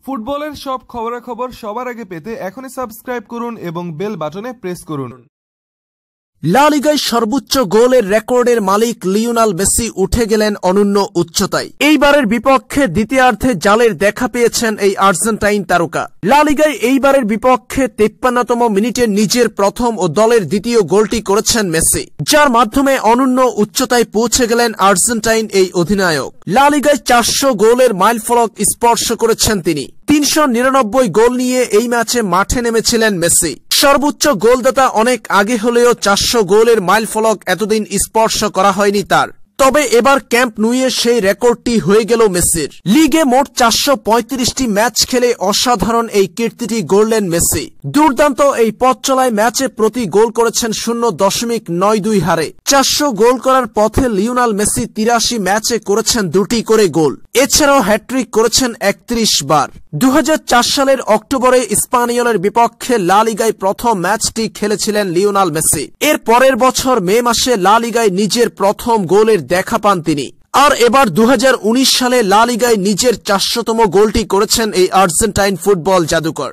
ফুটবলের সব খবরাখবর সবার আগে পেতে এখনই সাবস্ক্রাইব করুন এবং বেল বাটনে প্রেস করুন। লা লিগায় সর্বোচ্চ গোলের রেকর্ডের মালিক লিওনেল মেসি উঠে গেলেন অনন্য উচ্চতায়। এইবারের বিপক্ষে দ্বিতীয়ার্ধে জালের দেখা পেয়েছেন এই আর্জেন্টাইন তারকা। লা লিগায় এইবারের বিপক্ষে 53তম মিনিটে নিজের প্রথম ও দলের দ্বিতীয় গোলটি করেছেন মেসি, যার মাধ্যমে অনন্য উচ্চতায় পৌঁছে গেলেন আর্জেন্টাইন এই অধিনায়ক। লা লিগায় 400 গোলের মাইলফলক স্পর্শ করেছেন তিনি। 399 গোল নিয়ে এই ম্যাচে মাঠে নেমেছিলেন মেসি। সর্বোচ্চ গোলদাতা অনেক আগে হলেও 400 গোলের মাইলফলক এতদিন স্পর্শ করা হয়নি তার। তবে এবার ক্যাম্প নুয়ে সেই রেকর্ডটি হয়ে গেল মেসির। লিগে মোট 435টি ম্যাচ খেলে অসাধারণ এই কীর্তিটি গড়লেন মেসি। দুর্দান্ত এই পথ চলায় ম্যাচে প্রতি গোল করেছেন 0.92 হারে। 400 গোল করার পথে লিওনেল মেসি 83 ম্যাচে করেছেন 2টি করে গোল। এছাড়াও হ্যাট্রিক করেছেন 31 বার। 2004 সালের অক্টোবরে স্পানিওলের বিপক্ষে লা লিগায় প্রথম ম্যাচটি খেলেছিলেন লিওনেল মেসি। এর পরের বছর মে মাসে লা লিগায় নিজের প্রথম গোলের দেখা পান তিনি। আর এবার 2019 সালে লা লিগায় নিজের 400তম গোলটি করেছেন এই আর্জেন্টাইন ফুটবল জাদুকর।